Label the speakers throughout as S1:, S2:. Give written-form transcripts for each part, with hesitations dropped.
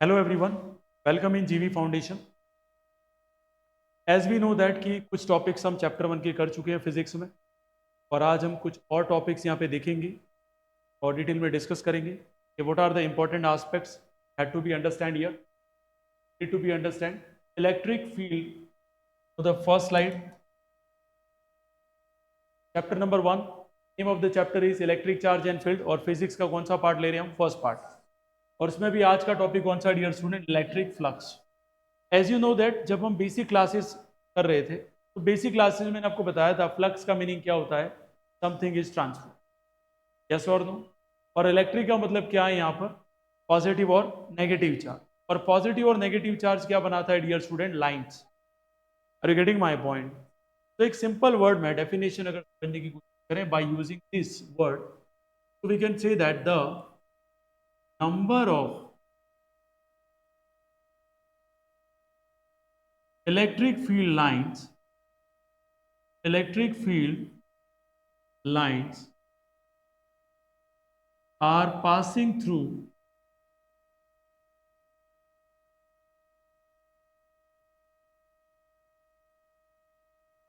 S1: Hello everyone, welcome in GV foundation. As we know that कि कुछ topics हम chapter 1 के कर चुके हैं फिजिक्स में, और आज हम कुछ और टॉपिक्स यहाँ पे देखेंगे और डिटेल में डिस्कस करेंगे कि what are the important aspects had to be understand here, need to be understand electric field. तो the first slide, chapter number 1, name of the chapter is electric charge and field. और physics का कौन सा part ले रहे हैं हम? First part. और इसमें भी आज का टॉपिक कौन सा dear student? Electric flux. As you know that जब हम बेसिक क्लासेस कर रहे थे तो बेसिक क्लासेस में मैंने आपको बताया था फ्लक्स का मीनिंग क्या होता है, समथिंग इज ट्रांसफर, यस और नो। और इलेक्ट्रिक का मतलब क्या है यहाँ पर? पॉजिटिव और नेगेटिव चार्ज। और पॉजिटिव और नेगेटिव चार्ज क्या बनाता है dear student? Lines. Are you getting my point? तो एक सिंपल वर्ड में डेफिनेशन अगर करने की कोशिश करें बाय यूजिंग दिस वर्ड, तो we can say that the number of electric field lines electric field lines are passing through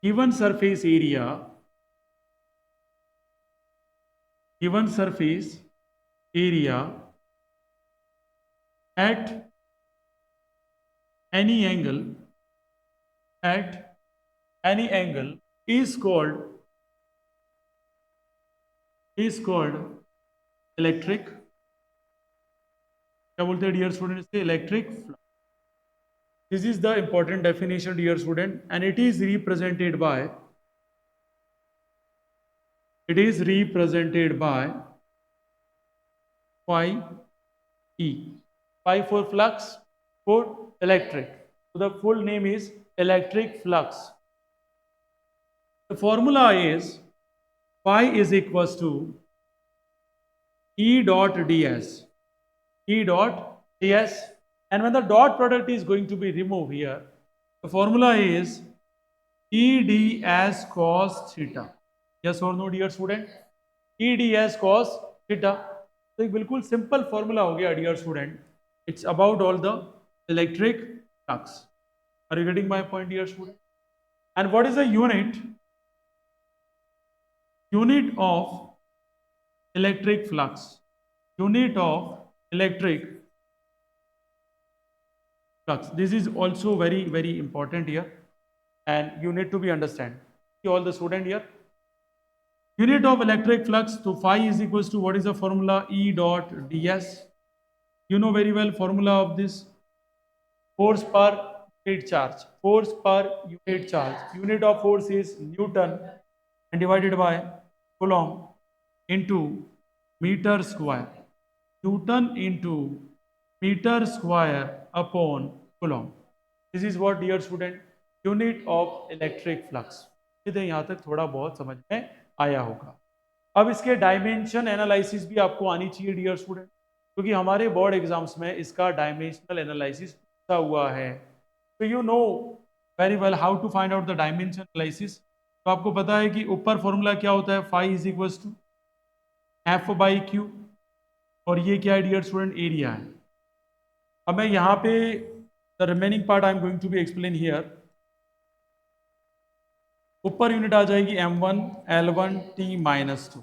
S1: given surface area given surface area at any angle at any angle is called electric, क्या बोलते हैं dear student इससे? Electric flux. This is the important definition dear student, and it is represented by phi e. Phi for flux, for electric. So the full name is electric flux. The formula is phi is equals to E dot ds. E dot ds. And when the dot product is going to be removed here, the formula is E ds cos theta. Yes or no, dear student? E ds cos theta. तो एक बिल्कुल simple formula हो गया dear student. It's about all the electric flux. Are you getting my point dear student? And what is the unit of electric flux? Unit of electric flux, this is also very important here, and you need to be understand. See all the student here, unit of electric flux, so phi is equals to, what is the formula? E dot ds. You know very well formula of this: force per unit charge. Force per unit charge, unit of force is Newton, and divided by Coulomb into meter square. Newton into meter square upon Coulomb. This is what, dear student, unit of electric flux. यहाँ तक थोड़ा बहुत समझ में आया होगा। अब इसके डायमेंशन एनालिसिस भी आपको आनी चाहिए डियर स्टूडेंट, क्योंकि हमारे बोर्ड एग्जाम्स में इसका डायमेंशनल एनालिसिस पूछा हुआ है। तो you know very well how to find out the dimension analysis. तो आपको पता है कि ऊपर फॉर्मूला क्या होता है? Phi is equals to F by Q, और ये क्या है डियर स्टूडेंट? एरिया है। अब मैं यहाँ पे the remaining part I am going to be explain here. ऊपर यूनिट आ जाएगी m1 l1 t minus 2,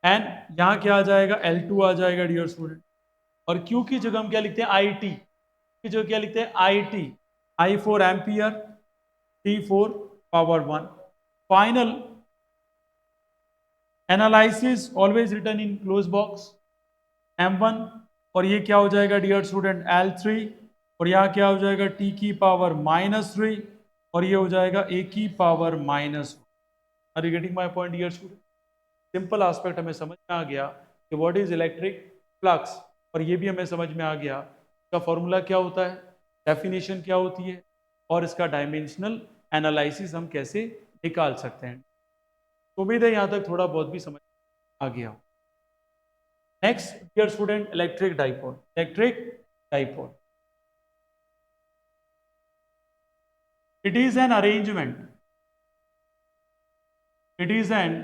S1: and यहाँ क्या आ जाएगा? L2 आ जाएगा डियर स्टूडेंट। और Q की जगह हम क्या लिखते हैं? IT की जगह क्या लिखते हैं? IT। I four ampere, T four power 1। Final analysis always return in close box M1, और ये क्या हो जाएगा डियर स्टूडेंट? L3, और यहाँ क्या हो जाएगा? T की पावर -3, और ये हो जाएगा A की power -1। Are you getting my point dear student? Simple aspect हमें समझ में आ गया कि व्हाट इज इलेक्ट्रिक फ्लक्स, और ये भी हमें समझ में आ गया इसका फॉर्मूला क्या होता है, डेफिनेशन क्या होती है, और इसका डायमेंशनल एनालिसिस हम कैसे निकाल सकते हैं। तो उम्मीद है यहाँ तक थोड़ा बहुत भी समझ आ गया। Next dear student, electric dipole. Electric dipole, it is an arrangement, it is an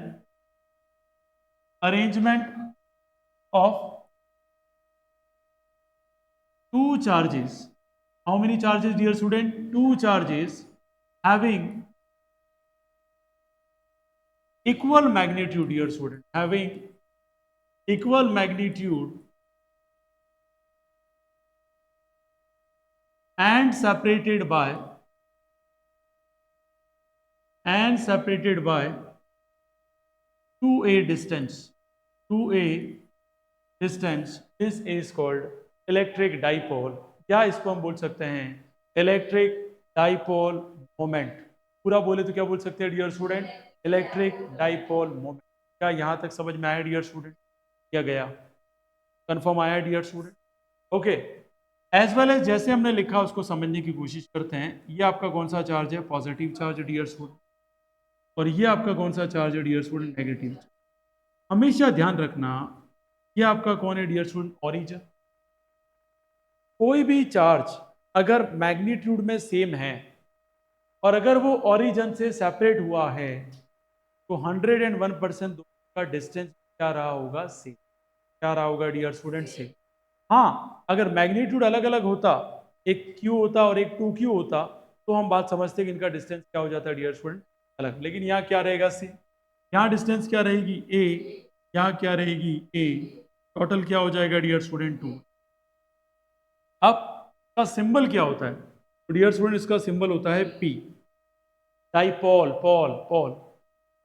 S1: arrangement of two charges. How many charges, dear student? Two charges having equal magnitude, dear student, having equal magnitude and separated by 2a distance. 2a distance. This is called electric dipole. क्या इसको हम बोल सकते हैं? Electric dipole moment. पूरा बोले तो क्या बोल सकते हैं dear student? Electric dipole moment. क्या यहाँ तक समझ में आया डियर स्टूडेंट? क्या गया? कंफर्म आया dear student? Okay. As well as जैसे हमने लिखा उसको समझने की कोशिश करते हैं. ये आपका कौन सा चार्ज है? Positive charge dear student. और ये आपका कौन सा चार्ज है डियर स्टूडेंट? नेगेटिव. हमेशा ध्यान रखना ये आपका कौन है डियर स्टूडेंट? ओरिजिन. कोई भी चार्ज अगर मैग्नीट्यूड में सेम है और अगर वो ओरिजिन से सेपरेट हुआ है तो 101% दोनों का डिस्टेंस क्या रहा होगा? सेम. क्या रहा होगा डियर स्टूडेंट? सेम. हाँ, अगर मैग्नीट्यूड अलग अलग होता, एक Q होता और एक 2Q होता, तो हम बात समझते कि इनका डिस्टेंस क्या हो जाता है डियर स्टूडेंट? अलग. लेकिन यहाँ क्या रहेगा? सेम. यहाँ डिस्टेंस क्या रहेगी? A. यहाँ क्या रहेगी? A. टोटल क्या हो जाएगा डियर स्टूडेंट? 2. अब इसका सिंबल क्या होता है? तो डियर स्टूडेंट इसका सिंबल होता है P. डाइपोल. पोल.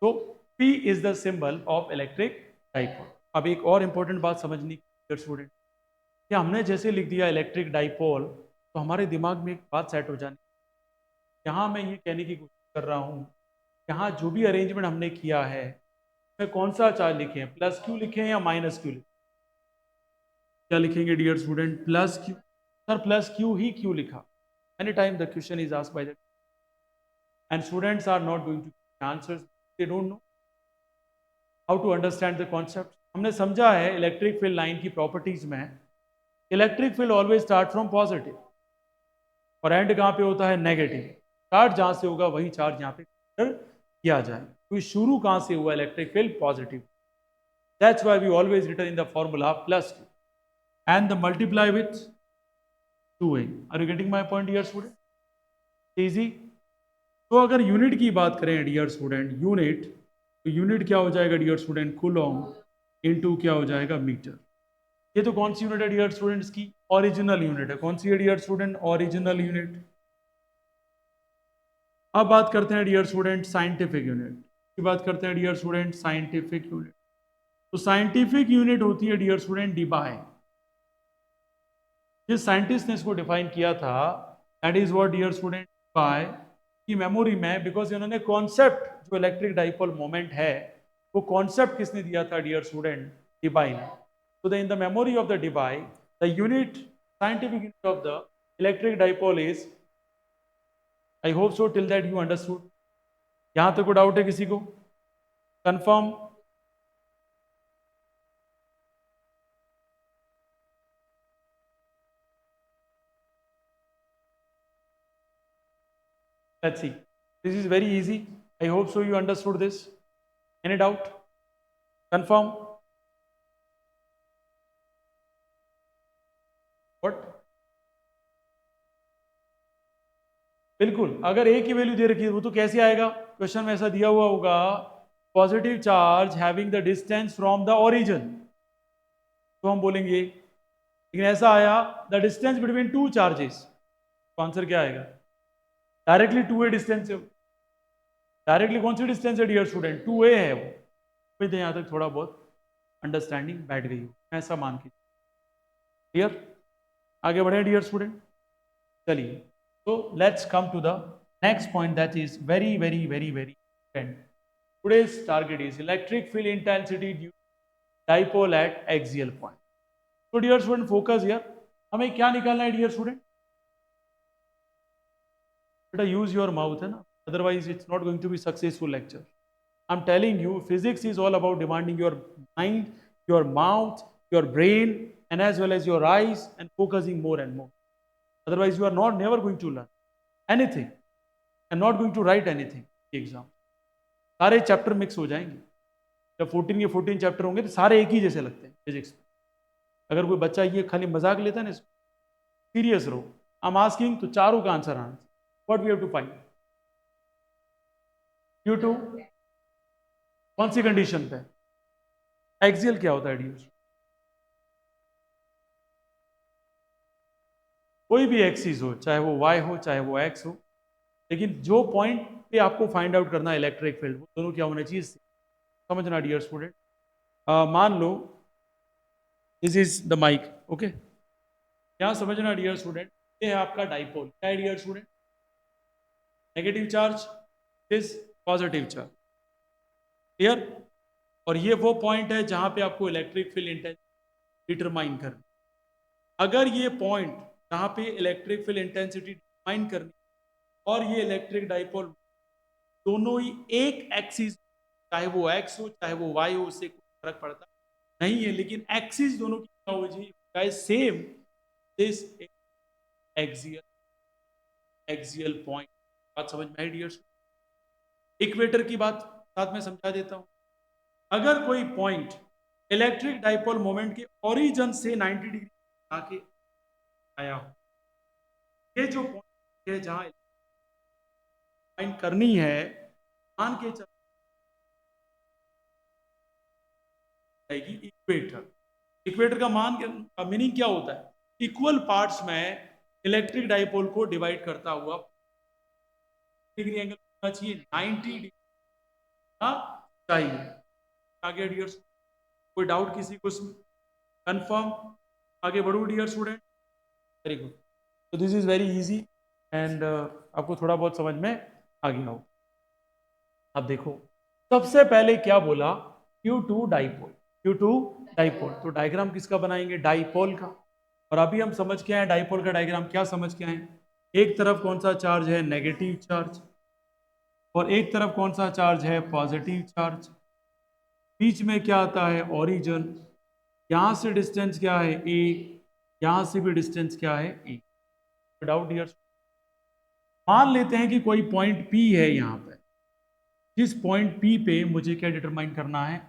S1: तो P is the symbol of electric dipole. अब एक और इंपॉर्टेंट बात समझनी डियर स्टूडेंट, कि हमने जैसे लिख दिया इलेक्ट्रिक डाइपोल तो हमारे दिमाग में एक बात सेट हो जानी. यहाँ मैं ये कहने की कोशिश कर रहा हूँ, यहाँ जो भी अरेंजमेंट हमने किया है उसमें कौन सा चार्ज लिखे हैं? प्लस क्यू लिखे हैं या माइनस क्यू लिखे? क्या लिखेंगे dear student? Plus Q. Sir plus Q ही क्यों लिखा? Any time the question is asked by the end students are not going to answers. They don't know how to understand the concept. हमने समझा है electric field line की properties में electric field always start from positive और end कहाँ पे होता है? नेगेटिव. स्टार्ट जहाँ से होगा वही चार्ज यहाँ पे किया जाए. तो शुरू कहाँ से हुआ? Electric field positive. That's why we always written in the formula plus Q and the multiply with 2a. Are you getting my point dear student? Easy. तो अगर यूनिट की बात करें डियर स्टूडेंट, यूनिट, तो यूनिट क्या हो जाएगा dear student? Coulomb into क्या हो जाएगा? मीटर. ये तो कौन सी यूनिट है डियर स्टूडेंट्स की? ओरिजिनल यूनिट है. कौन सी है डियर स्टूडेंट? Original unit. अब बात करते हैं डियर स्टूडेंट साइंटिफिक यूनिट की. बात करते हैं डियर स्टूडेंट साइंटिफिक यूनिट. तो साइंटिफिक यूनिट होती है डियर स्टूडेंट डीबाई. जिस साइंटिस्ट ने इसको डिफाइन किया था that is what dear student? बाय की मेमोरी में, बिकॉज इन्होंने कॉन्सेप्ट जो इलेक्ट्रिक डाइपोल मोमेंट है वो कॉन्सेप्ट किसने दिया था डियर स्टूडेंट? डीबाई ने. So in the memory of the Debye, the unit, scientific unit of the electric dipole is, I hope so till that you understood. यहाँ तक कोई डाउट है किसी को? Confirm. Let's see. This is very easy. I hope so you understood this. Any doubt? Confirm. What? बिल्कुल. अगर ए की value दे रखी है वो तो कैसे आएगा? क्वेश्चन में ऐसा दिया हुआ होगा positive charge having the distance from the origin, तो हम बोलेंगे. लेकिन ऐसा आया the distance between two charges, तो आंसर क्या आएगा? डायरेक्टली 2a डिस्टेंस है. डायरेक्टली कौन सी डिस्टेंस है डियर स्टूडेंट? 2a है वो. फिर यहाँ तक थोड़ा बहुत अंडरस्टैंडिंग बैठ गई हो, ऐसा मान के. क्लियर? आगे बढ़े डियर स्टूडेंट. चलिए, तो let's come to the next point that is very very very very important. Today's target is electric field intensity due dipole at axial point. तो डियर स्टूडेंट फोकस हियर. हमें क्या निकालना है dear student? बेटा use your mouth है ना, otherwise it's not going to be successful lecture. I am telling you physics is all about demanding your mind, your mouth, your brain and as well as your eyes and focusing more and more. Otherwise you are not never going to learn anything and not going to write anything in exam. सारे chapter mix हो जाएंगे. जब 14 के 14 chapter होंगे तो सारे एक ही जैसे लगते हैं फिजिक्स में. अगर कोई बच्चा ये खाली मजाक लेता है ना, सीरियस रहो, आई एम आस्किंग, तो चारों का आंसर आना, what we have to find Q2 कौन सी कंडीशन पे, एक्सियल क्या होता है डियर, कोई भी एक्सिस हो, चाहे वो y हो चाहे वो x हो, लेकिन जो पॉइंट पे आपको फाइंड आउट करना है इलेक्ट्रिक फील्ड, वो दोनों क्या होना चाहिए, समझना डियर स्टूडेंट। मान लो this is the mic, okay, यहाँ समझना डियर स्टूडेंट, ये है आपका डाइपोल, क्या है dear student, negative charge is positive charge, clear, और ये वो पॉइंट है जहां पे आपको इलेक्ट्रिक फील्ड इंटेंसिटी डिटरमाइन करनी, अगर ये पॉइंट जहां पे इलेक्ट्रिक फील्ड इंटेंसिटी डिटरमाइन करनी और ये इलेक्ट्रिक डाइपोल दोनों ही एक एक्सिस, चाहे वो एक्स हो चाहे वो वाई हो, उससे कोई फर्क पड़ता नहीं है, लेकिन एक्सिस दोनों की क्या हो जाए, same, this axial, axial point, बात समझ में आई डियर। इक्वेटर की बात साथ में समझा देता हूं, अगर कोई पॉइंट इलेक्ट्रिक डाइपोल मोमेंट के ओरिजिन से 90 डिग्री आके आया हो, ये जो पॉइंट है जहां फाइंड करनी है, मान के चलेगी इक्वेटर, इक्वेटर का मान का मीनिंग क्या होता है, इक्वल पार्ट्स में इलेक्ट्रिक डाइपोल को डिवाइड करता हुआ डिग्री एंगल होना चाहिए, 90 डिग्री चाहिए। आगे डियर, कोई डाउट किसी को, कंफर्म, आगे बढ़ो डियर स्टूडेंट, वेरी गुड, तो this is very easy and आपको थोड़ा बहुत समझ में आ गया हो। अब देखो, सबसे पहले क्या बोला, Q2 डाइपोल, Q2 डाइपोल, तो डायग्राम किसका बनाएंगे, डाइपोल का, और अभी हम समझ के आए डाइपोल का डायग्राम, क्या समझ के आए, एक तरफ कौन सा चार्ज है, नेगेटिव चार्ज, और एक तरफ कौन सा चार्ज है, पॉजिटिव चार्ज, बीच में क्या आता है, ओरिजिन, यहां से डिस्टेंस क्या है, ए, यहां से भी डिस्टेंस क्या है, ए, डाउट डियर, मान लेते हैं कि कोई पॉइंट P है यहां पे, जिस पॉइंट P पे मुझे क्या डिटरमाइन करना है,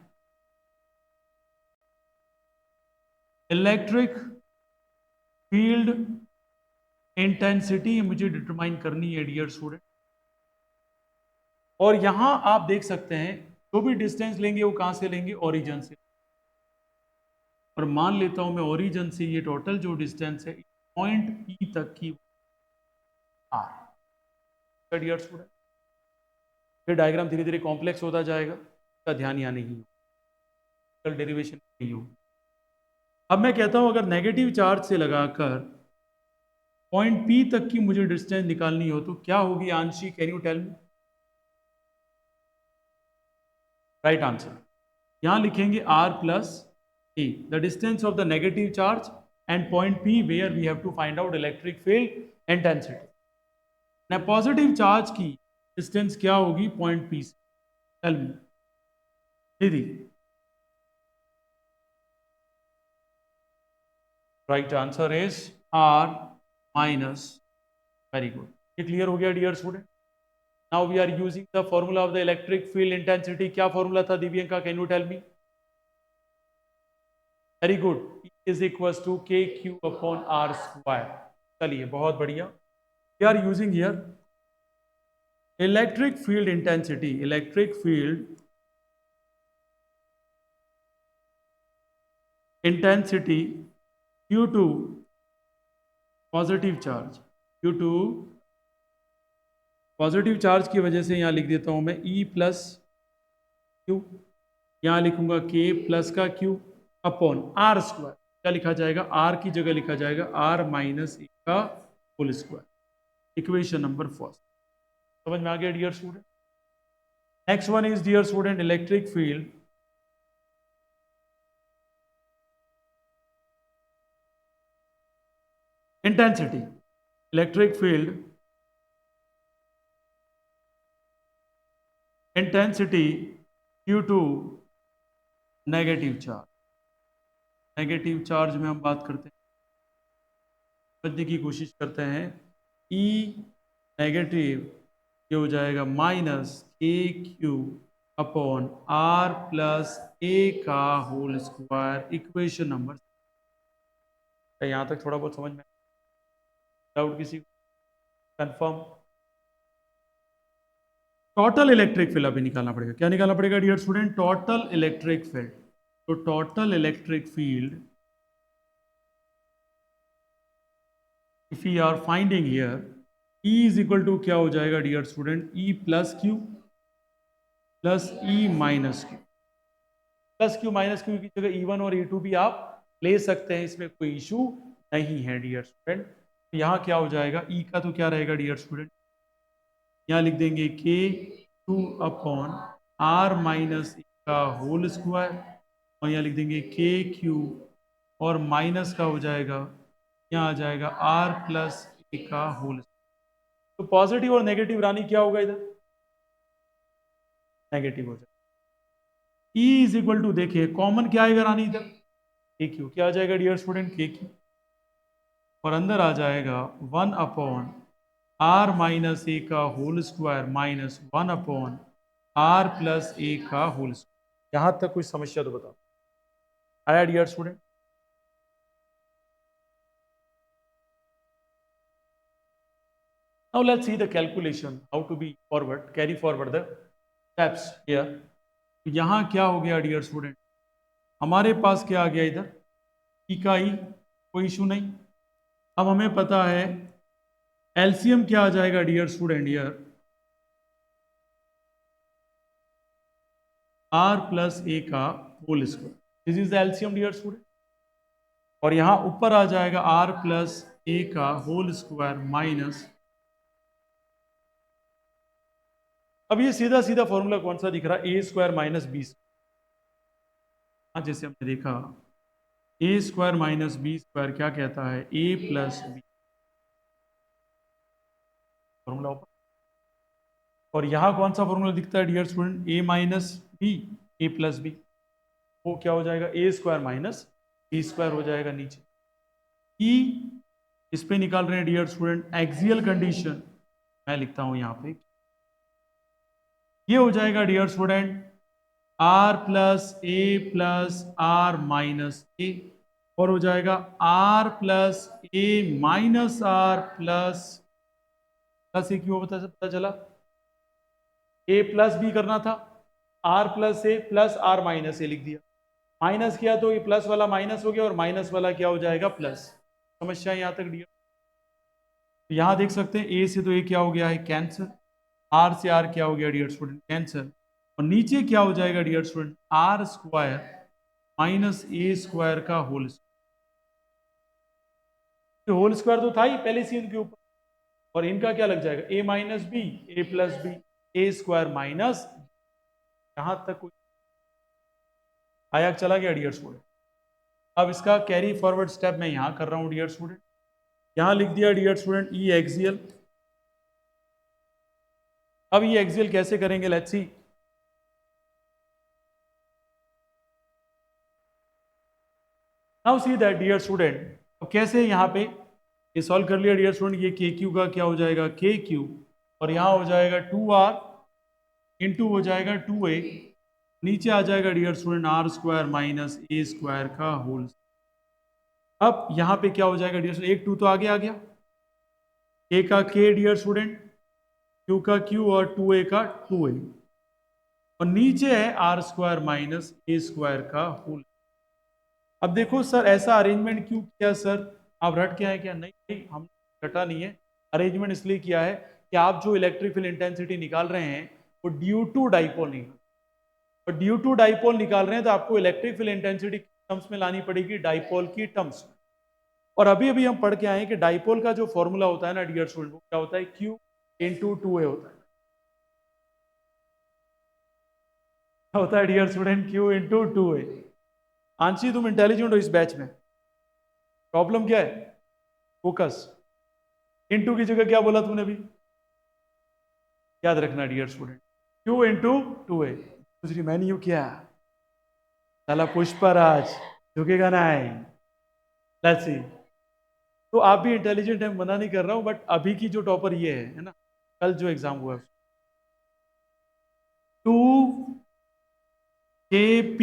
S1: इलेक्ट्रिक फील्ड इंटेंसिटी मुझे डिटरमाइन करनी है डियर स्टूडेंट, और यहां आप देख सकते हैं जो भी डिस्टेंस लेंगे वो कहां से लेंगे, ओरिजिन से, और मान लेता हूं मैं ओरिजिन से ये टोटल जो डिस्टेंस है पॉइंट P तक की आर, डियर स्टूडेंट, फिर डायग्राम धीरे धीरे कॉम्प्लेक्स होता जाएगा, इसका ध्यान यहाँ नहीं हो, डेरिवेशन नहीं हो। अब मैं कहता हूं अगर नेगेटिव चार्ज से लगाकर पॉइंट P तक की मुझे डिस्टेंस निकालनी हो तो क्या होगी Anshi, can you tell me, right answer यहां लिखेंगे R plus E, the distance of the negative charge and point P where we have to find out electric field intensity, ना पॉजिटिव चार्ज की डिस्टेंस क्या होगी पॉइंट P से, tell me दीदी, right answer is R minus, very good, ये clear हो गया dear student. Now we are using the formula of the electric field intensity, क्या फॉर्मूला था Divyanka, can you tell me, very good, is equal to K Q upon R square, चलिए बहुत बढ़िया, we are using here electric field intensity, electric field intensity Q2 positive charge, Q2 positive charge की वजह से यहां लिख देता हूं मैं E प्लस क्यू, यहां लिखूंगा K प्लस का Q अपॉन आर स्क्वायर, क्या लिखा जाएगा, R की जगह लिखा जाएगा R माइनस E का whole square, equation number first, समझ में आ गया dear student. Next one is dear student electric field intensity, electric field intensity Q2 negative charge, negative charge में हम बात करते हैं, समझने की कोशिश करते हैं, E नेगेटिव ये हो जाएगा minus A Q upon R plus A का होल स्क्वायर, इक्वेशन नंबर, यहाँ तक थोड़ा बहुत समझ में, डाउट किसी कंफर्म? टोटल इलेक्ट्रिक फील्ड अभी निकालना पड़ेगा। क्या निकालना पड़ेगा dear student? Total electric field. तो total electric field if you are finding here, E is equal to क्या हो जाएगा dear student? E plus Q plus E minus Q. Plus Q minus Q की जगह E1 और E2 भी आप ले सकते हैं, इसमें कोई इशू नहीं है डियर स्टूडेंट। तो यहाँ क्या हो जाएगा? E का तो क्या रहेगा डियर स्टूडेंट? यहाँ लिख देंगे K2 अपॉन R माइनस का होल स्क्वायर, और यहाँ लिख देंगे KQ और माइनस का हो जाएगा, यहाँ आ जाएगा R प्लस ए का होल। तो पॉजिटिव और नेगेटिव रानी क्या होगा इधर? नेगेटिव हो जाएगा। E इज इक्वल टू, देखिए कॉमन क्या आएगा रानी इधर? KQ। क्या आ जाएगा डियर स्टूडेंट? KQ। और अंदर आ जाएगा 1 अपॉन R माइनस ए का whole square minus 1 upon R plus A का होल स्क्वायर। यहां तक कोई समस्या तो बताओ, आया dear student? Now let's see the calculation, how to be forward, carry forward the steps here. यहाँ क्या हो गया डियर स्टूडेंट? हमारे पास क्या आ गया इधर? ई का ई, कोई इशू नहीं। अब हमें पता है एलसीएम क्या आ जाएगा dear student here? R plus A का whole square, this is the LCM dear student. और यहां ऊपर आ जाएगा आर प्लस ए का होल स्क्वायर माइनस, अब ये सीधा सीधा फॉर्मूला कौन सा दिख रहा है? ए स्क्वायर माइनस बी। जैसे हमने देखा ए स्क्वायर माइनस बी स्क्वायर क्या कहता है? ए प्लस बी, फॉर्मूला ऊपर। और यहां कौन सा फॉर्मूला दिखता है डियर स्टूडेंट? ए माइनस बी, ए प्लस बी। वो क्या हो जाएगा? A square minus B square हो जाएगा नीचे। ई इस पे निकाल रहे हैं डियर स्टूडेंट एक्सियल कंडीशन, मैं लिखता हूं यहां पे, ये हो जाएगा dear student R plus R minus A, और हो जाएगा R plus A minus R plus plus A, क्यों पता चला? ए प्लस बी करना था, R plus A plus R minus A लिख दिया, माइनस किया तो ये प्लस वाला माइनस हो गया और माइनस वाला क्या हो जाएगा? प्लस। समस्या यहां तक डियर? यहां देख सकते हैं ए से तो ए क्या हो गया है? कैंसर। आर से आर क्या हो गया डियर स्टूडेंट? कैंसर। और नीचे क्या हो जाएगा dear student? R square minus A square का होल स्क्वायर। होल स्क्वायर तो था ही पहले से इनके ऊपर, और इनका क्या लग जाएगा? ए माइनस बी, ए प्लस बी, ए स्क्वायर माइनस। यहां तक कोई आया? चला गया डियर स्टूडेंट? अब इसका कैरी फॉरवर्ड स्टेप मैं यहां कर रहा हूं डियर स्टूडेंट। यहां लिख दिया डियर स्टूडेंट ई एक्सियल। अब ये एक्सियल कैसे करेंगे? Let's see. Now see that dear student, अब कैसे यहां पे ये सॉल्व कर लिया डियर स्टूडेंट। ये के क्यू का क्या हो जाएगा? के क्यू, और यहां हो जाएगा 2r इंटू हो जाएगा 2a, नीचे आ जाएगा dear student R square minus A square का होल। अब यहां पे क्या हो जाएगा डियर स्टूडेंट? एक 2 तो आगे आ गया, के का के डियर स्टूडेंट, क्यू का क्यू और 2a का 2a, और नीचे है R square minus A square का होल। अब देखो सर ऐसा अरेंजमेंट क्यों किया सर? आप रट के आए क्या? नहीं नहीं, हम रटा नहीं है। अरेंजमेंट इसलिए किया है कि आप जो इलेक्ट्रिक फील्ड इंटेंसिटी निकाल रहे हैं वो ड्यू टू डाइपोल निकाल, और ड्यू टू डाइपोल निकाल रहे हैं तो आपको इलेक्ट्रिक फील्ड इंटेंसिटी टर्म्स में लानी पड़ेगी डाइपोल की टर्म्स में। और अभी अभी हम पढ़ के आए हैं कि डाइपोल का जो फॉर्मूला होता है ना डियर स्टूडेंट, वो क्या होता है? Q इंटू 2a होता है। क्या होता है dear student? Q into 2a। Anshi तुम इंटेलिजेंट हो इस बैच में, प्रॉब्लम क्या है? फोकस। इंटू की जगह क्या बोला तुमने अभी? याद रखना dear student, Q into 2a। दूसरी मैं नहीं हूं क्या? साला पुष्पराज झुकेगा नहीं। Let's see. तो आप भी इंटेलिजेंट है, मना नहीं कर रहा हूं, बट अभी की जो टॉपर ये है ना, कल जो एग्जाम हुआ 2kp,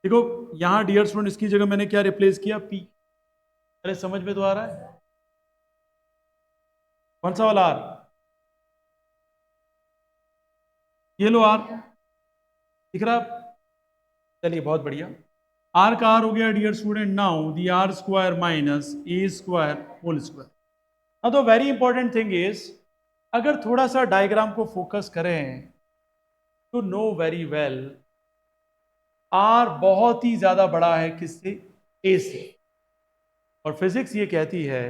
S1: देखो यहां डियर स्टूडेंट इसकी जगह मैंने क्या रिप्लेस किया? p। अरे समझ में तो आ रहा है? कौन सा वाला आर? ये लो आर, दिख रहा है? चलिए बहुत बढ़िया। आर का आर हो गया dear student now the R square minus A square whole square. हाँ, तो वेरी इंपॉर्टेंट थिंग इज, अगर थोड़ा सा डायग्राम को फोकस करें टू नो वेरी वेल, आर बहुत ही ज्यादा बड़ा है किससे? ए से। और फिजिक्स ये कहती है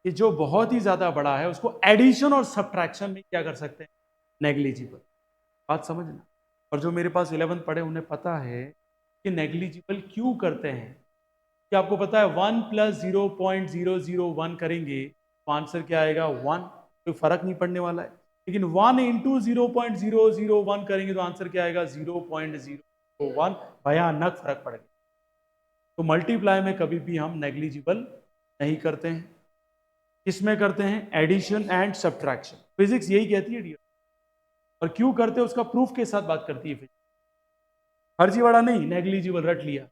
S1: कि जो बहुत ही ज्यादा बड़ा है उसको एडिशन और सब्ट्रैक्शन में क्या कर सकते हैं? नेग्लिजिबल। बात समझना। और जो मेरे पास 11th पढ़े उन्हें पता है कि नेग्लिजिबल क्यों करते हैं। क्या आपको पता है 1 + 0.001 करेंगे तो आंसर क्या आएगा? 1। कोई फर्क नहीं पड़ने वाला है। लेकिन 1 × 0.001 करेंगे तो आंसर क्या आएगा? 0.001। भयानक फर्क पड़ेगा। तो मल्टीप्लाई में कभी भी हम नेग्लिजिबल नहीं करते हैं। किसमें करते हैं? Addition and subtraction. फिजिक्स यही कहती है डियर। और क्यों करते हैं उसका प्रूफ के साथ बात करती है फिजिक्स। फर्जीवाड़ा नहीं, नेग्लिजिबल रट लिया,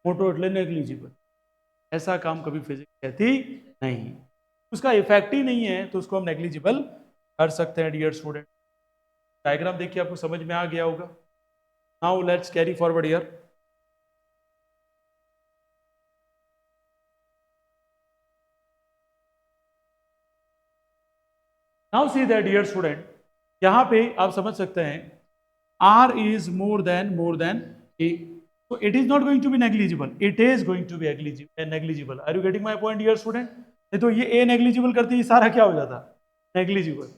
S1: फोटो रट ले नेग्लिजिबल, ऐसा काम कभी फिजिक्स कहती नहीं। उसका इफेक्ट ही नहीं है तो उसको हम नेग्लिजिबल कर सकते हैं डियर स्टूडेंट। डायग्राम देखिए, आपको समझ में आ गया होगा। Now let's carry forward here. Now see that dear student, यहां पे आप समझ सकते हैं R is more than A. So it is not going to be negligible. It is going to be negligible. Are you getting my point, dear student? नहीं तो ये A negligible करते ही सारा क्या हो जाता? Negligible.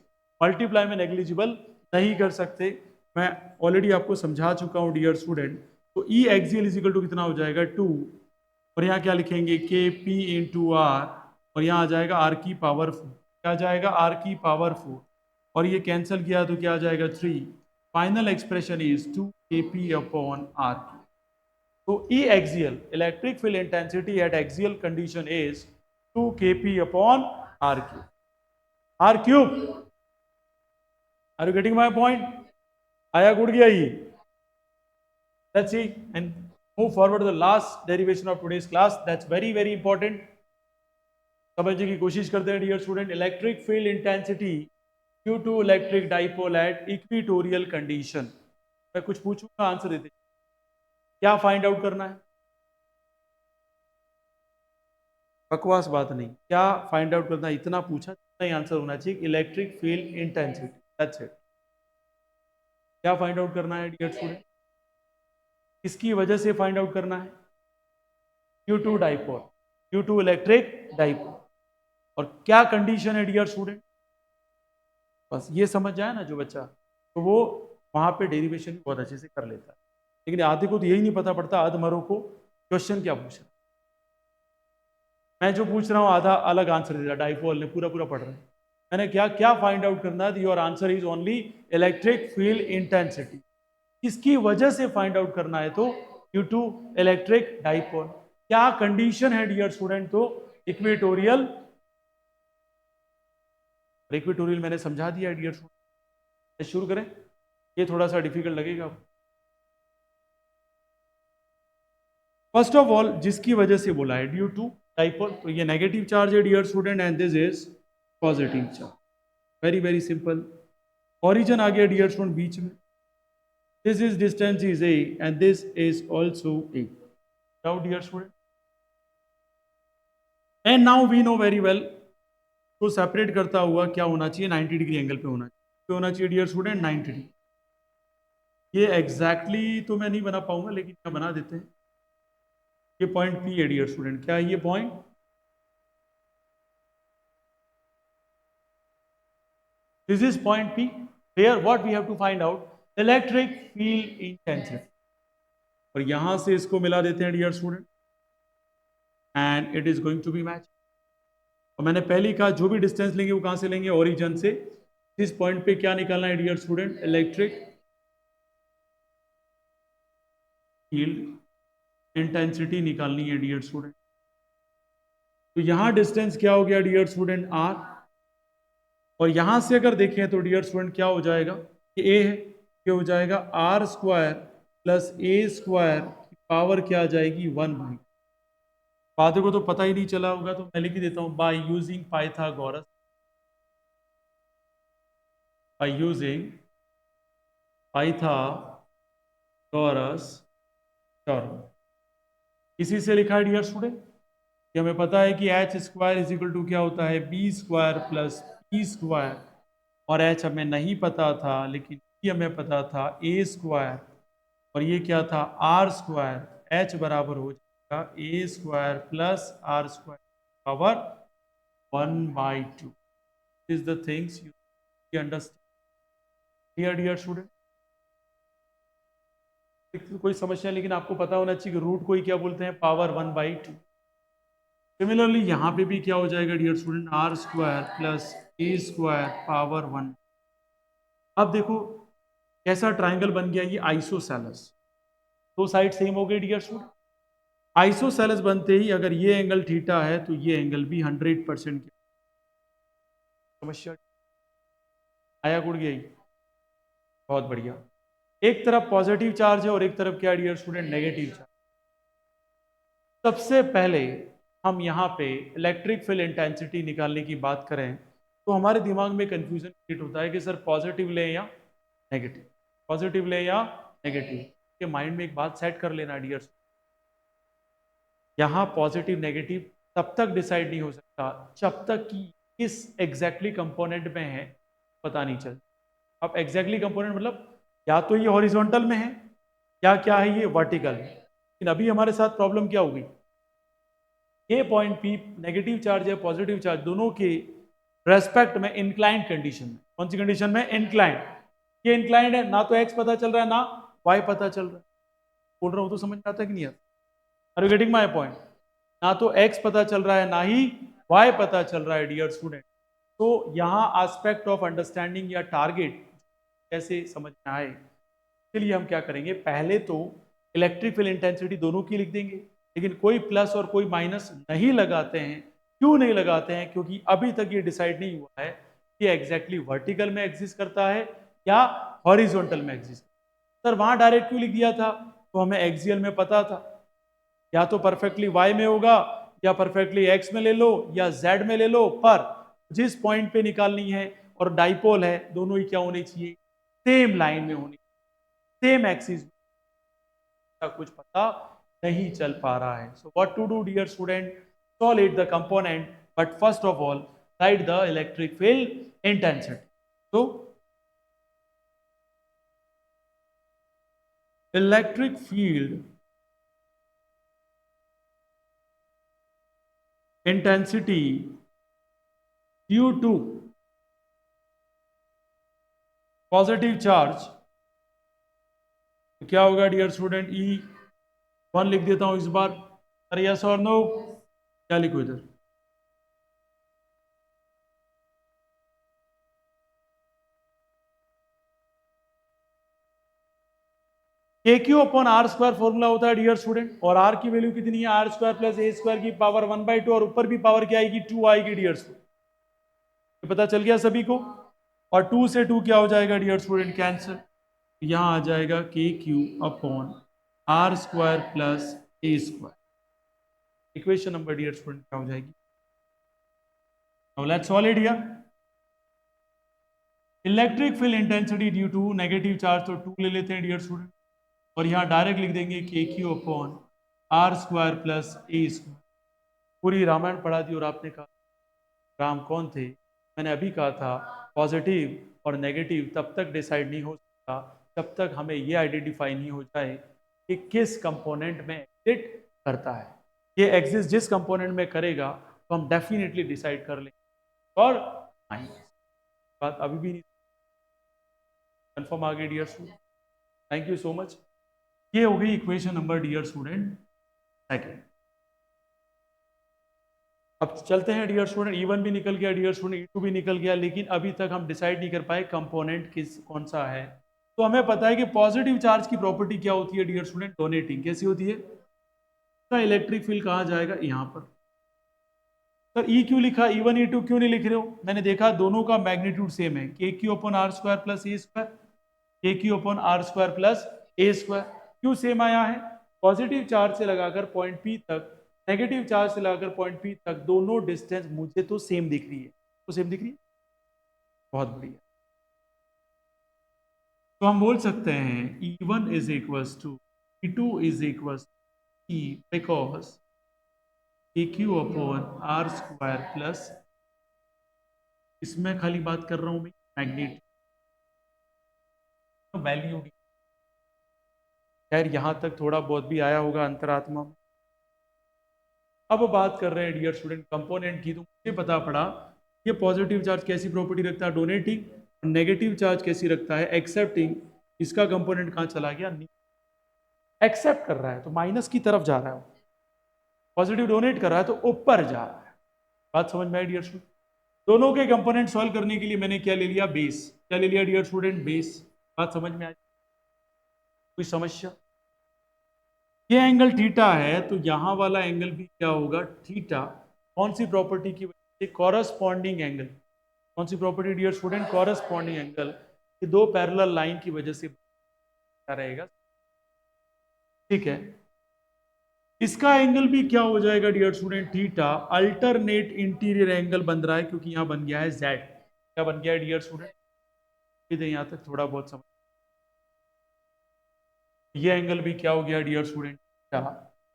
S1: मल्टीप्लाई में negligible नहीं कर सकते। मैं ऑलरेडी आपको समझा चुका हूँ डियर स्टूडेंट। तो E axial is equal to कितना हो जाएगा? 2। और यहाँ क्या लिखेंगे? KP × R। और यहाँ आ जाएगा R की पावर 4। क्या आ जाएगा? R की पावर 4। और ये कैंसिल किया तो क्या आ जाएगा? 3। Final expression is 2 kp upon r3. So E axial, electric field intensity at axial condition is 2 kp upon r cube. R cube. Are you getting my point? आया गुड़ गया ही? Let's see and move forward to the last derivation of today's class. That's very important. समझने की कोशिश करते हैं dear student. Electric field intensity due to electric dipole at equatorial condition. मैं कुछ पूछूंगा, आंसर देते। क्या फाइंड आउट करना है? बकवास बात नहीं, क्या फाइंड आउट करना है इतना पूछा, इतना ही आंसर होना चाहिए। Electric field intensity, that's it. क्या फाइंड आउट करना है डियर स्टूडेंट? किसकी वजह से फाइंड आउट करना है? Due to dipole, due to electric dipole. और क्या कंडीशन है डियर स्टूडेंट? बस ये समझ जाए ना जो बच्चा, तो वो वहां पे डेरिवेशन बहुत अच्छे से कर लेता है। लेकिन आधे को तो यही नहीं पता पड़ता, अधमरों को क्वेश्चन क्या पूछा। मैं जो पूछ रहा हूँ आधा अलग आंसर दे रहा, डाइपोल ने पूरा पढ़ रहे हैं। मैंने क्या क्या फाइंड आउट करना है? Your answer is only electric field intensity. किसकी वजह से फाइंड आउट करना है? तो ड्यू टू इलेक्ट्रिक डाइपोल। क्या कंडीशन है डियर स्टूडेंट? तो इक्वेटोरियल। इक्वेटोरियल मैंने समझा दिया डियर स्टूडेंट। शुरू करें, ये थोड़ा सा डिफिकल्ट लगेगा। फर्स्ट ऑफ ऑल जिसकी वजह से बोला है ड्यू टू डाइपोल, तो ये नेगेटिव चार्ज है dear student and this is positive charge. Very simple. Origin आ गया डियर स्टूडेंट बीच में। This is distance is A and this is also A. Now dear student, and now we know very well, तो separate करता हुआ क्या होना चाहिए? 90 डिग्री एंगल पे होना चाहिए। क्या होना चाहिए डियर स्टूडेंट? 90 डिग्री। ये एग्जैक्टली तो मैं नहीं बना पाऊंगा, लेकिन क्या बना देते हैं। ये पॉइंट पी है डियर स्टूडेंट। क्या है ये point? This is point P, where what we have to find out? Electric field intensity. और यहां से इसको मिला देते हैं dear student and it is going to be match. और मैंने पहले कहा जो भी डिस्टेंस लेंगे वो कहां से लेंगे? ओरिजिन से। इस पॉइंट पे क्या निकालना है dear student? Electric field intensity निकालनी है डियर स्टूडेंट। तो यहां डिस्टेंस क्या हो गया डियर स्टूडेंट? आर। और यहां से अगर देखें तो डियर स्टूडेंट क्या हो जाएगा? ये ए है, क्या हो जाएगा? R square plus A square की पावर क्या आ जाएगी? 1/। बातों को तो पता ही नहीं चला होगा तो मैं लिख देता हूं by using Pythagoras. by using Pythagoras theorem। इसी से लिखा है डियर स्टूडेंट कि हमें पता है कि H square is equal to क्या होता है, B square plus P square, और एच हमें नहीं पता था लेकिन बी हमें पता था ए स्क्वायर, और ये क्या था आर स्क्वायर। एच बराबर हो जाएगा A square plus R square power 1/2। Is the things you understand dear student. कोई समस्या, लेकिन आपको पता होना चाहिए कि रूट को ही क्या बोलते हैं, पावर 1/2। सिमिलरली यहाँ पे भी क्या हो जाएगा dear student, R square plus A square power 1। अब देखो कैसा ट्राइंगल बन गया ये आइसोसेलेस, दो साइड सेम हो गई डियर स्टूडेंट। आइसोसेलेस बनते ही अगर ये एंगल थीटा है तो ये एंगल भी 100% की समस्या आया गुड़ गई। बहुत बढ़िया। एक तरफ पॉजिटिव चार्ज है और एक तरफ क्या डियर स्टूडेंट, नेगेटिव चार्ज। सबसे पहले हम यहाँ पे इलेक्ट्रिक फील्ड इंटेंसिटी निकालने की बात करें तो हमारे दिमाग में कंफ्यूजन क्रिएट होता है कि सर पॉजिटिव ले या नेगेटिव, पॉजिटिव ले या नेगेटिव। के माइंड में एक बात सेट कर लेना डियर, यहाँ पॉजिटिव नेगेटिव तब तक डिसाइड नहीं हो सकता जब तक कि किस एग्जैक्टली कंपोनेंट में है पता नहीं चलता। अब एग्जैक्टली कंपोनेंट मतलब या तो ये हॉरिजॉन्टल में है या क्या है ये वर्टिकल। लेकिन अभी हमारे साथ प्रॉब्लम क्या होगी, ये पॉइंट पी नेगेटिव चार्ज है पॉजिटिव चार्ज दोनों के रेस्पेक्ट में इंक्लाइंड कंडीशन में। कौन सी कंडीशन में, इंक्लाइंड। ये इंक्लाइंड है, ना तो एक्स पता चल रहा है ना वाई पता चल रहा है। बोल रहा हूं तो समझ में आता है कि नहीं आता? Are you getting my point? ना तो एक्स पता चल रहा है ना ही वाई पता चल रहा है डियर स्टूडेंट। तो यहाँ एस्पेक्ट ऑफ अंडरस्टैंडिंग या टारगेट कैसे समझ में आए, इसके लिए हम क्या करेंगे, पहले तो इलेक्ट्रिक फील्ड इंटेंसिटी दोनों की लिख देंगे, लेकिन कोई प्लस और कोई माइनस नहीं लगाते हैं। क्यों नहीं लगाते हैं? क्योंकि अभी तक ये डिसाइड नहीं हुआ है कि एग्जैक्टली वर्टिकल में एग्जिस्ट करता है या हॉरिजॉन्टल में एग्जिस्ट। सर वहां डायरेक्ट क्यों लिख दिया था, तो हमें एक्सियल में पता था या तो परफेक्टली वाई में होगा या परफेक्टली एक्स में ले लो या जेड में ले लो, पर जिस पॉइंट पे निकालनी है और डाइपोल है दोनों ही क्या होने चाहिए, सेम लाइन में होनी, सेम एक्सिस। कुछ पता नहीं चल पा रहा है। So what to do dear student, solid the component but first of all write the electric field intensity. तो electric field intensity due to positive charge क्या होगा डियर स्टूडेंट, E1 लिख देता हूं इस बार। अरे यस और नो, क्या लिखो इधर, K Q upon R square formula होता है डियर स्टूडेंट, और आर की वैल्यू कितनी है, R square plus A square की पावर 1/2, और ऊपर भी पावर क्या आएगी, 2 आएगी डियर स्टूडेंट। पता चल गया सभी को। और 2 से 2 क्या हो जाएगा डियर स्टूडेंट, कैंसिल। यहां आ जाएगा K Q upon R square plus A square. Equation number dear student क्या हो जाएगी, let's solve it here. Electric field intensity due to negative charge, तो 2 ले लेते हैं डियर स्टूडेंट, और यहाँ डायरेक्ट लिख देंगे K Q upon R square plus A square. पूरी रामायण पढ़ा दी और आपने कहा राम कौन थे, मैंने अभी कहा था पॉजिटिव और नेगेटिव तब तक डिसाइड नहीं हो सकता जब तक हमें ये आइडेंटिफाई नहीं हो जाए कि किस कंपोनेंट में एग्जिस्ट करता है। ये एग्जिस्ट जिस कंपोनेंट में करेगा तो हम डेफिनेटली डिसाइड कर लेंगे, और नहीं बात अभी भी नहीं कंफर्म आ गई dear student. Thank you so much. ये हो गई equation number dear student second. अब चलते हैं डियर स्टूडेंट, E1 भी निकल गया डियर स्टूडेंट, E2 भी निकल गया, लेकिन अभी तक हम डिसाइड नहीं कर पाए कंपोनेंट किस कौन सा है। तो हमें पता है कि पॉजिटिव चार्ज की प्रॉपर्टी क्या होती है डियर स्टूडेंट, डोनेटिंग। कैसी होती है, तो इलेक्ट्रिक फील्ड कहाँ जाएगा, यहाँ पर। सर E क्यों लिखा, E1 E2 क्यों नहीं लिख रहे हो? मैंने देखा दोनों का मैग्नीट्यूड सेम है, K Q upon R square plus A square, K Q upon R square plus A square. क्यों सेम आया है, पॉजिटिव चार्ज से लगाकर पॉइंट पी तक, नेगेटिव चार्ज से लगाकर पॉइंट पी तक दोनों डिस्टेंस मुझे तो सेम दिख रही है, तो सेम दिख रही है, बहुत बढ़िया। तो हम बोल सकते हैं E1 is equals to E2 is equals E because AQ upon R square plus, इसमें खाली बात कर रहा हूं मैं मैग्नीट्यूड वैल्यू। खैर यहां तक थोड़ा बहुत भी आया होगा अंतरात्मा में। अब बात कर रहे हैं डियर स्टूडेंट कंपोनेंट की, तो मुझे पता पड़ा ये पॉजिटिव चार्ज कैसी प्रॉपर्टी रखता है, डोनेटिंग, और नेगेटिव चार्ज कैसी रखता है, एक्सेप्टिंग। इसका कंपोनेंट कहाँ चला गया, एक्सेप्ट कर रहा है तो माइनस की तरफ जा रहा है, पॉजिटिव डोनेट कर रहा है तो ऊपर जा रहा है। बात समझ में आई डियर स्टूडेंट? दोनों के कंपोनेंट सॉल्व करने के लिए मैंने क्या ले लिया, बेस। क्या ले लिया डियर स्टूडेंट, बेस। बात समझ में आई? कोई समस्या? ये एंगल थीटा है तो यहां वाला एंगल भी क्या होगा, थीटा। कौन सी प्रॉपर्टी की वजह से, कॉरस्पॉन्डिंग एंगल। कौन सी property dear student, corresponding angle. ये दो पैरेलल लाइन की वजह से क्या रहेगा, ठीक है। इसका एंगल भी क्या हो जाएगा dear student, theta. Alternate interior angle बन रहा है क्योंकि यहां बन गया है जेड। क्या बन गया है डियर स्टूडेंट, यहां तक थोड़ा बहुत समझ। ये एंगल भी क्या हो गया डियर स्टूडेंट, थीटा।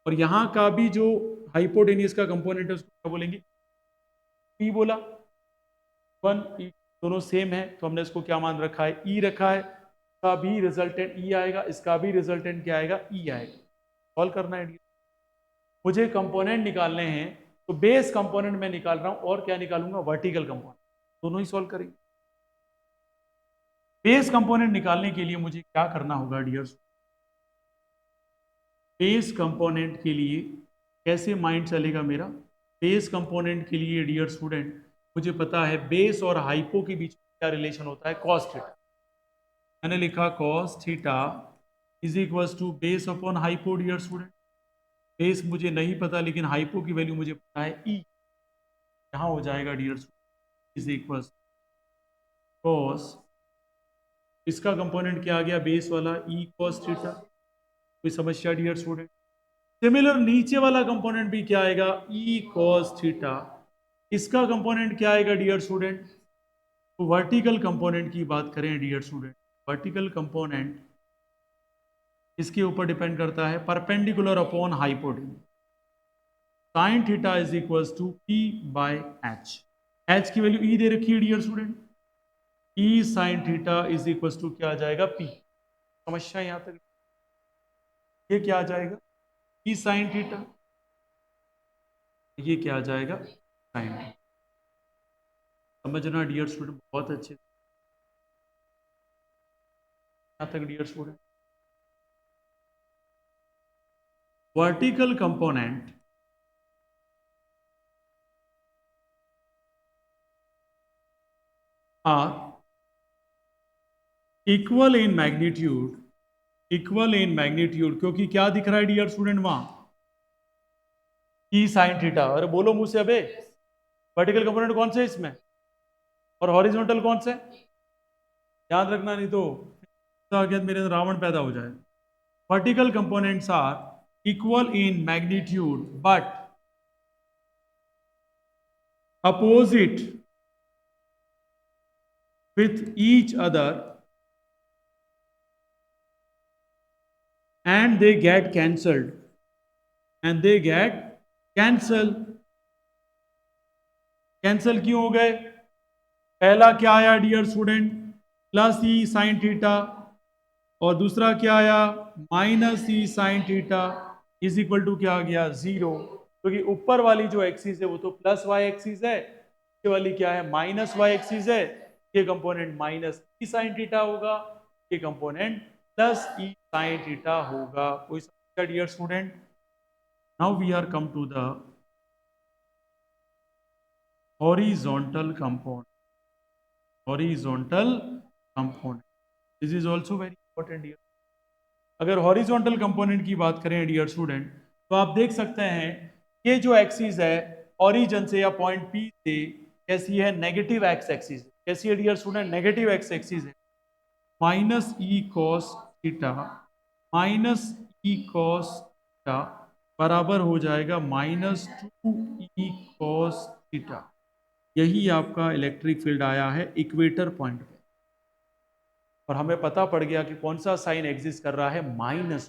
S1: और यहां का भी जो हाइपोटेन्यूज का कंपोनेंट है उसको क्या बोलेंगे, पी बोला। 1 E दोनों सेम है तो हमने इसको क्या मान रखा है, ई रखा है। इसका भी रिजल्टेंट ई आएगा, इसका भी रिजल्टेंट क्या आएगा, ई आएगा। सॉल्व करना है। मुझे कंपोनेंट निकालने हैं तो बेस कंपोनेंट में निकाल रहा हूं, और क्या निकालूंगा, वर्टिकल कंपोनेंट। दोनों ही सॉल्व करेंगे। बेस कंपोनेंट निकालने के लिए मुझे क्या करना होगा डियर्स, बेस कंपोनेंट के लिए कैसे माइंड चलेगा मेरा। बेस कंपोनेंट के लिए डियर स्टूडेंट मुझे पता है बेस और हाइपो के बीच क्या रिलेशन होता है, कॉस थीटा। मैंने लिखा cos theta is equals to base upon hypo dear student. Base मुझे नहीं पता लेकिन हाइपो की वैल्यू मुझे पता है ई। यहां हो जाएगा dear student is equals cos, इसका कंपोनेंट क्या आ गया, बेस वाला ई कॉस थीटा। कोई समस्या डियर स्टूडेंट? सिमिलर नीचे वाला कंपोनेंट भी क्या आएगा, ई कॉस थीटा। इसका कंपोनेंट क्या आएगा डियर स्टूडेंट, तो वर्टिकल कंपोनेंट की बात करें डियर स्टूडेंट, वर्टिकल कंपोनेंट इसके ऊपर डिपेंड करता है perpendicular upon hypotenuse. Sine theta is equals to P by H. H की वैल्यू ई दे रखी है dear student, E sine theta is equals to क्या आ जाएगा, पी। समस्या यहां तक, ये क्या आ जाएगा, ई साइन थीटा, ये क्या आ जाएगा, साइन। समझना डियर स्टूडेंट बहुत अच्छे यहां तक dear student. Vertical component are equal in magnitude, equal in magnitude, क्योंकि क्या दिख रहा है डियर स्टूडेंट वहां, ई साइन थीटा। अरे बोलो मुझसे, अबे वर्टिकल कंपोनेंट कौन से है इसमें, और हॉरिजॉन्टल कौन से, याद रखना नहीं तो आगे मेरे अंदर रावण पैदा हो जाए। Vertical components are equal in magnitude but opposite with each other and they get cancelled, and they get cancelled। Cancel क्यों हो गए, पहला क्या आया dear student, plus E sine theta, और दूसरा क्या आया, minus E sine theta is equal to क्या आ गया, जीरो। क्योंकि ऊपर वाली जो एक्सिस है वो तो प्लस वाई एक्सिस है, ये वाली क्या है, माइनस वाई एक्सिस है। ये component minus E sine theta होगा, ये component plus E sine theta होगा। कोई समस्या dear student? Now we are come to the horizontal component, horizontal component, this is also very important here। अगर horizontal component की बात करें डियर स्टूडेंट तो आप देख सकते हैं ये जो एक्सिस है ओरिजिन से या पॉइंट पी से कैसी है, नेगेटिव एक्स एक्सिस। कैसी है dear student, negative X axis है। Minus E cos theta, minus E cos theta बराबर हो जाएगा -2 ई कॉस थीटा। यही आपका इलेक्ट्रिक फील्ड आया है इक्वेटर पॉइंट पे। और हमें पता पड़ गया कि कौन सा साइन एग्जिस्ट कर रहा है, माइनस,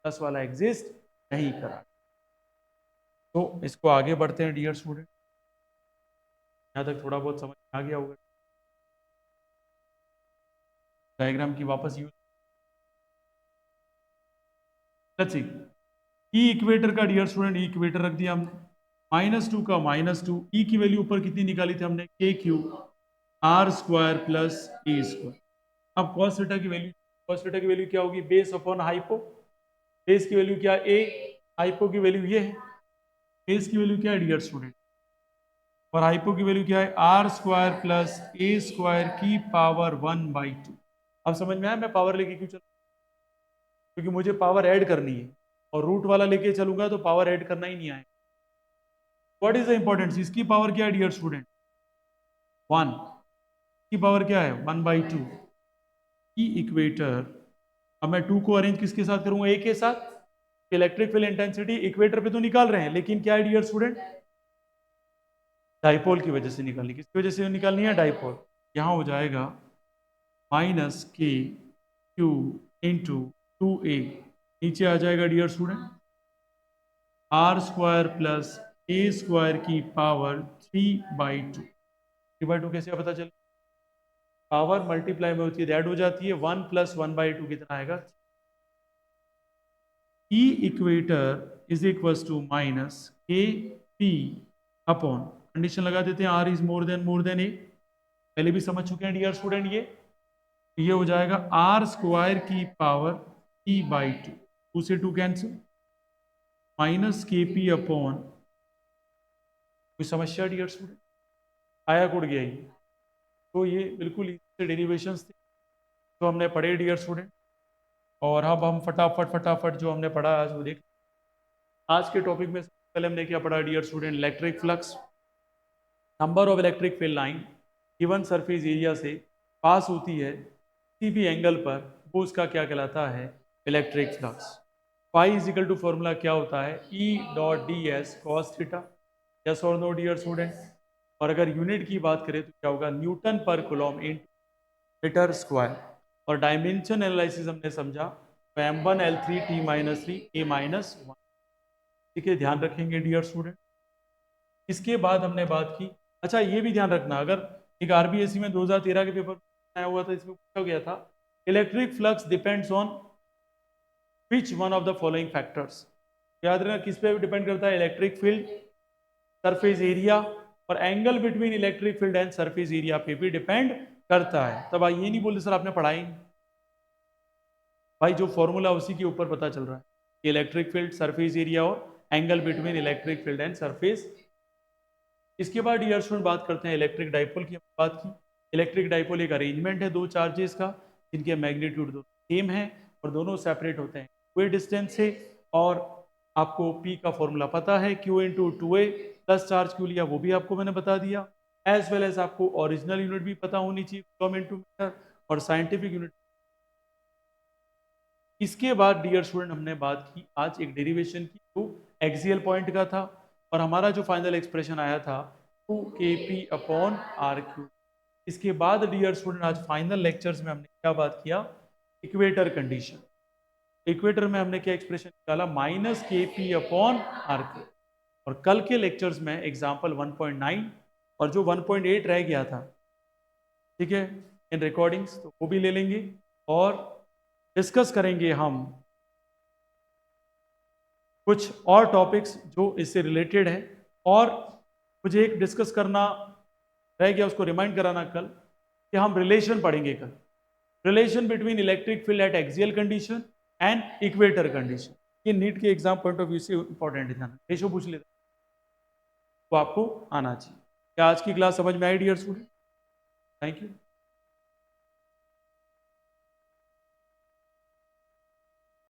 S1: प्लस वाला एग्जिस्ट नहीं कर रहा। तो इसको आगे बढ़ते हैं डियर स्टूडेंट, यहाँ तक थोड़ा बहुत समझ आ गया होगा। डायग्राम की वापस use, let's see, E equator का डियर स्टूडेंट, ई इक्वेटर रख दिया हमने, -2 का -2, ई की वैल्यू ऊपर कितनी निकाली थी हमने, के Q R square plus A square. अब cos थीटा की वैल्यू, cos थीटा की वैल्यू क्या होगी, बेस अपॉन हाइपो, बेस की वैल्यू क्या, ए, हाइपो की वैल्यू ये है, बेस की वैल्यू क्या है डियर स्टूडेंट, और हाइपो की वैल्यू क्या है, R square plus A square की पावर 1/2। अब समझ में आया मैं पावर लेके क्यों चल, क्योंकि मुझे पावर ऐड करनी है, और रूट वाला लेके चलूंगा तो पावर ऐड करना ही नहीं आएगा। व्हाट इज द इंपॉर्टेंस, इसकी पावर क्या है डियर स्टूडेंट, 1, की पावर क्या है 1/2। ई इक्वेटर, अब मैं 2 को अरेंज किसके साथ करूंगा, ए के साथ, इलेक्ट्रिक फील्ड इंटेंसिटी इक्वेटर पे तो निकाल रहे हैं, लेकिन क्या है डियर स्टूडेंट, डाइपोल की वजह से निकालनी, किसकी वजह से निकालनी है, डाइपोल। यहां हो जाएगा माइनस के क्यू इंटू 2a, नीचे आ जाएगा dear student R square plus A square की पावर 3/2। 3/2 कैसे पता चल, पावर मल्टीप्लाई में होती है, ऐड हो जाती है, 1 + 1/2 कितना आएगा, E equator is equal to minus K P upon, condition लगा देते हैं, R is more than A, पहले भी समझ चुके हैं डियर स्टूडेंट, ये हो जाएगा आर स्क्वायर की पावर e/2, 2 से 2 cancel, minus K P upon, कोई समस्या डियर स्टूडेंट, आया कुड़ गया ये, तो ये बिल्कुल इससे डेरिवेशंस थे जो हमने पढ़े डियर स्टूडेंट। और अब हम फटाफट जो हमने पढ़ा आज वो देख, आज के टॉपिक में सबसे पहले हमने क्या पढ़ा dear student, electric flux, number of electric field line given surface area से पास होती है किसी भी एंगल पर, वो उसका क्या कहलाता है, electric flux. Phi is equal to formula क्या होता है, E.ds cos थीटा, यस और नो डियर स्टूडेंट। और अगर यूनिट की बात करें तो क्या होगा, न्यूटन पर कूलम इन मीटर स्क्वायर। और डायमेंशन एनालिसिस हमने समझा, तो m1 L3 T-3 A-1, ठीक है, ध्यान रखेंगे डियर स्टूडेंट। इसके बाद हमने बात की, अच्छा ये भी ध्यान रखना, अगर एक आरबीएससी में 2013 के पेपर आया हुआ था, इसमें पूछा गया था, electric flux depends on which one of the following factors, याद रखना किस पे डिपेंड करता है, इलेक्ट्रिक फील्ड, सरफेस एरिया, और angle between electric field and surface area पे भी डिपेंड करता है। तब ये नहीं बोलते सर आपने पढ़ाई, भाई जो फॉर्मूला उसी के ऊपर पता चल रहा है, इलेक्ट्रिक फील्ड, सरफेस एरिया और angle between electric field and surface. इसके बाद डियर स्टूडेंट बात करते हैं इलेक्ट्रिक डाइपोल की, बात की, इलेक्ट्रिक डाइपोल एक अरेंजमेंट है दो चार्जेस का, जिनके मैग्नीट्यूड दो सेम है और दोनों सेपरेट होते हैं क्यू डिस्टेंस से, और आपको P का फॉर्मूला पता है, Q into 2a, plus charge क्यों लिया वो भी आपको मैंने बता दिया, एज वेल एज आपको ओरिजिनल यूनिट भी पता होनी चाहिए, कूलम इंटू मीटर, और साइंटिफिक यूनिट। इसके बाद डियर स्टूडेंट हमने बात की आज एक डेरिवेशन की जो एक्सियल पॉइंट का था, और हमारा जो फाइनल एक्सप्रेशन आया था 2kp/r³। इसके बाद डियर स्टूडेंट आज फाइनल लेक्चर्स में हमने क्या बात किया, इक्वेटर कंडीशन। इक्वेटर में हमने क्या एक्सप्रेशन निकाला, -kp/r³। और कल के लेक्चर्स में एग्जाम्पल 1.9 और जो 1.8 रह गया था, ठीक है, इन रिकॉर्डिंग्स, तो वो भी ले लेंगे, और डिस्कस करेंगे हम कुछ और टॉपिक्स जो इससे रिलेटेड है। और मुझे एक डिस्कस करना रह गया, उसको रिमाइंड कराना कल, कि हम रिलेशन पढ़ेंगे कल, relation between electric field at axial condition and equator condition. ये नीट के एग्जाम पॉइंट ऑफ व्यू से इंपॉर्टेंट है, ध्यान रेशो पूछ लेते, तो आपको आना चाहिए। क्या आज की क्लास समझ में आई डियर स्टूडेंट? Thank you.